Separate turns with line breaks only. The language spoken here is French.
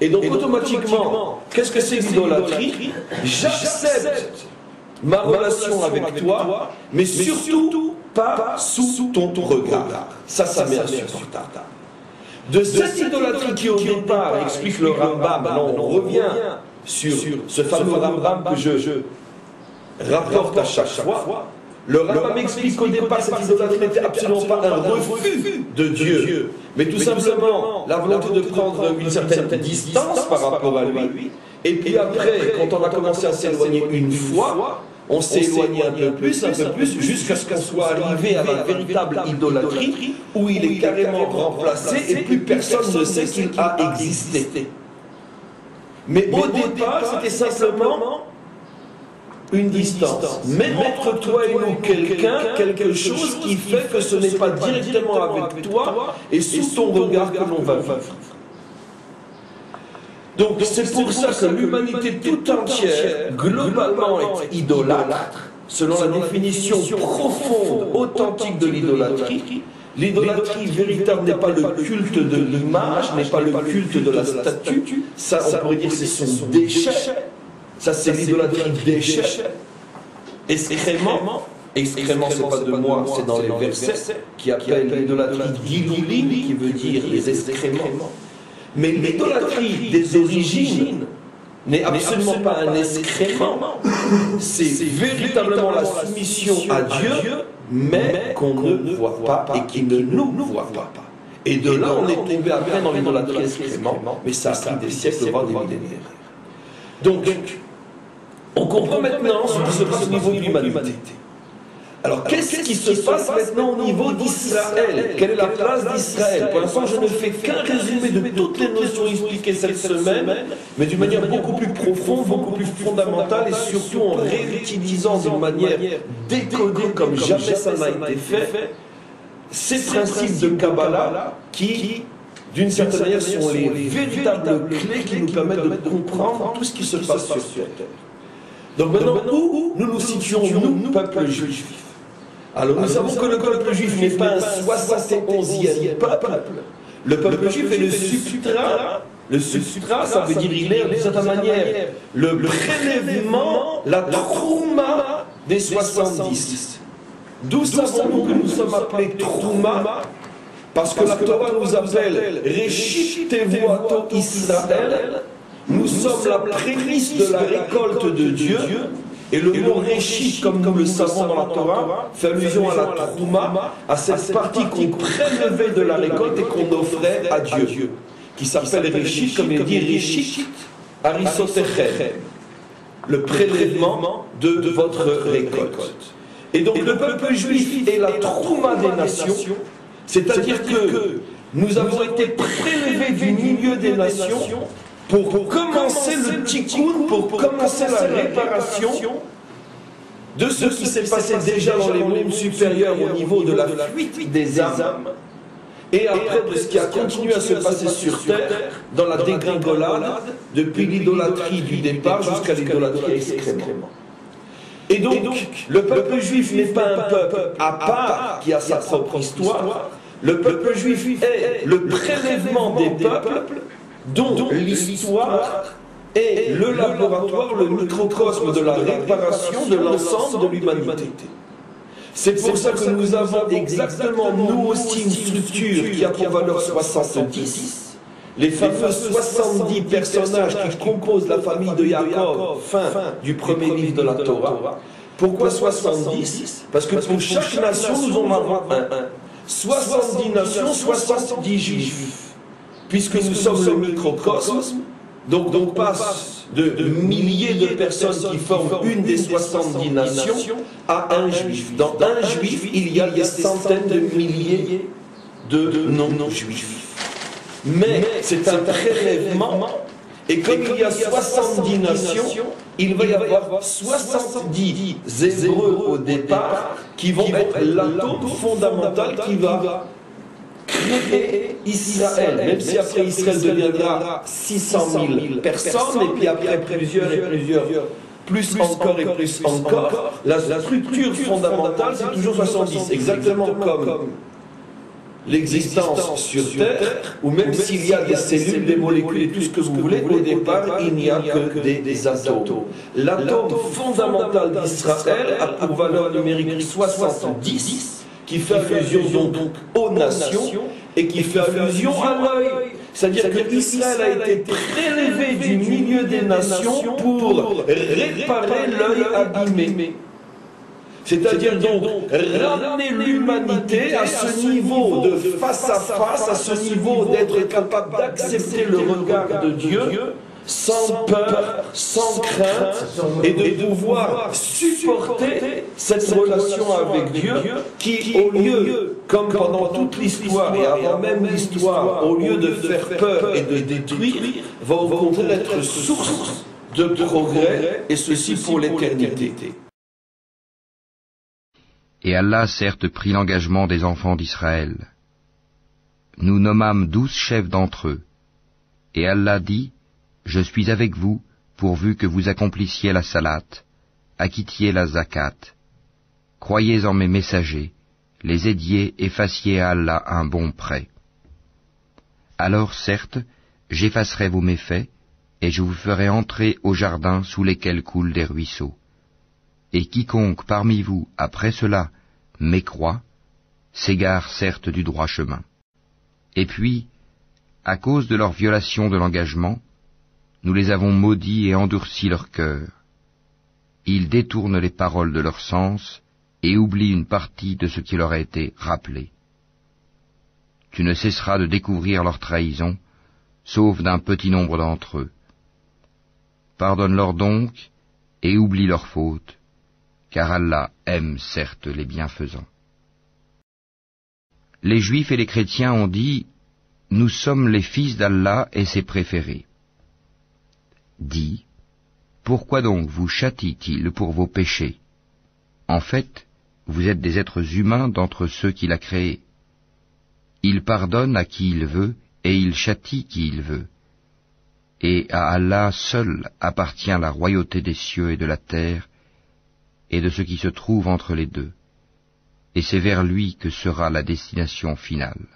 Et donc automatiquement, qu'est-ce que c'est l'idolâtrie? J'accepte ma relation avec toi, mais surtout pas sous ton regard. Ça m'est insupportable. De cette idolâtrie qui au départ, explique le Rambam, on revient sur ce fameux Rambam que je rapporte à chaque fois. Le Rambam explique qu'au départ, cette idolâtrie n'était absolument pas un refus de Dieu, mais tout simplement la volonté de prendre une certaine distance par rapport à lui. Et puis après, quand on a commencé à s'éloigner une fois, on s'est éloigné un peu plus, jusqu'à ce qu'on soit arrivé à la véritable idolâtrie, où il est carrément remplacé et plus personne ne sait qu'il a existé. Mais au départ, c'était simplement une distance. Mais entre toi et nous, quelque chose qui fait que ce n'est pas directement avec toi et sous ton regard que l'on va vivre. Donc c'est pour ça que l'humanité tout entière, globalement, est idolâtre, selon la définition profonde, authentique de l'idolâtrie. L'idolâtrie véritable n'est pas le culte de l'image, n'est pas le culte de la statue. Ça, on pourrait dire que c'est son déchet. Ça, c'est l'idolâtrie déchet. Excrément, c'est pas de moi, c'est dans les versets qui appellent l'idolâtrie d'Iloulim, qui veut dire les excréments. Mais l'idolâtrie des origines n'est absolument pas un excrément, c'est véritablement la soumission à Dieu, mais qu'on ne voit pas et qui ne nous voit pas. Et de là, on est tombé après dans l'idolâtrie excrément, mais ça a pris des siècles, voire des millénaires. Donc, on comprend maintenant ce qui se passe au niveau de l'humanité. Alors, qu'est-ce qui se passe maintenant au niveau d'Israël? Quelle est la place d'Israël? Pour l'instant, je ne fais qu'un résumé de toutes les notions expliquées cette semaine, mais d'une manière beaucoup plus profonde, beaucoup plus fondamentale, et surtout en réutilisant d'une manière décodée comme jamais ça n'a été fait, ces principes de Kabbalah qui, d'une certaine manière, sont les véritables clés qui nous permettent de comprendre tout ce qui se passe sur Terre. Donc maintenant, où nous nous situons, nous, peuple juif? Alors nous savons que le peuple juif n'est pas un 71e peuple. Le peuple juif est le substrat. Le substrat, ça veut dire il est d'une certaine manière le prélèvement, la trouma des 70. D'où savons-nous que nous sommes appelés trouma? Parce que la Torah nous appelle Réchit Tevuato Israël. Nous sommes la prémisse de la récolte de Dieu. Et le mot Réchit, comme nous le savons dans la Torah, fait allusion à la trouma, à cette partie qu'on prélevait de la récolte et qu'on offrait à Dieu, qui s'appelle Réchit, comme il dit Réchit Harisotechem, le prélèvement de votre récolte. Et donc le peuple juif est la trouma des nations, c'est-à-dire que nous avons été prélevés du milieu des nations pour commencer le tikkun, pour commencer la réparation de ce qui s'est passé déjà dans les mondes supérieurs au niveau de la fuite des âmes, et après de ce qui a continué à se passer sur Terre dans la dégringolade, depuis l'idolâtrie du départ jusqu'à l'idolâtrie extrêmement. Et donc, le peuple juif n'est pas un peuple à part qui a sa propre histoire. Le peuple juif est le prélèvement des peuples dont l'histoire est le laboratoire, le microcosme de la réparation de l'ensemble de l'humanité. C'est pour ça que nous avons exactement, nous aussi, une structure qui a pour valeur 70. Les fameux 70 personnages qui composent la famille de Jacob, fin du premier livre de la Torah. Pourquoi 70? Parce que pour chaque nation, nous en avons un. 70 nations, 70 juifs. Puisque nous sommes le microcosme, donc on passe de milliers de personnes qui forment une des 70 nations à un juif. Dans un juif, il y a des centaines de milliers de non-juifs. Mais c'est un prélèvement, et comme il y a 70 nations, il va y avoir 70 Hébreux au départ qui vont être l'atome fondamental qui va créer Israël, même si après Israël deviendra 600 000 personnes, et puis après plusieurs et plusieurs, plus encore et plus encore, la structure fondamentale c'est toujours 70, exactement comme l'existence sur Terre, ou même s'il y a des cellules, des molécules et tout ce que vous voulez, au départ, il n'y a que des atomes. L'atome fondamental d'Israël a pour valeur numérique 70, qui fait allusion donc aux nations et qui fait allusion à l'œil. C'est-à-dire que Israël a été prélevé du milieu des nations pour réparer l'œil abîmé. C'est-à-dire donc ramener l'humanité à ce niveau de face à face, à ce niveau d'être capable d'accepter le regard de Dieu sans peur, sans crainte, et de pouvoir supporter cette relation avec Dieu qui, au lieu, comme pendant toute l'histoire et avant même l'histoire, au lieu de faire peur et de détruire, va au contraire être source de progrès, et ceci pour l'éternité.
Et Allah certes prit l'engagement des enfants d'Israël. Nous nommâmes 12 chefs d'entre eux. Et Allah dit, je suis avec vous, pourvu que vous accomplissiez la salate, acquittiez la zakat. Croyez en mes messagers, les aidiez et fassiez à Allah un bon prêt. Alors certes, j'effacerai vos méfaits, et je vous ferai entrer au jardin sous lesquels coulent des ruisseaux. Et quiconque parmi vous, après cela, mécroit, s'égare certes du droit chemin. Et puis, à cause de leur violation de l'engagement, nous les avons maudits et endurci leur cœur. Ils détournent les paroles de leur sens et oublient une partie de ce qui leur a été rappelé. Tu ne cesseras de découvrir leur trahison, sauf d'un petit nombre d'entre eux. Pardonne-leur donc et oublie leurs fautes, car Allah aime certes les bienfaisants. Les Juifs et les chrétiens ont dit, nous sommes les fils d'Allah et ses préférés. Dis, pourquoi donc vous châtie-t-il pour vos péchés? En fait, vous êtes des êtres humains d'entre ceux qu'il a créés. Il pardonne à qui il veut et il châtie qui il veut. Et à Allah seul appartient la royauté des cieux et de la terre, et de ce qui se trouve entre les deux, et c'est vers lui que sera la destination finale.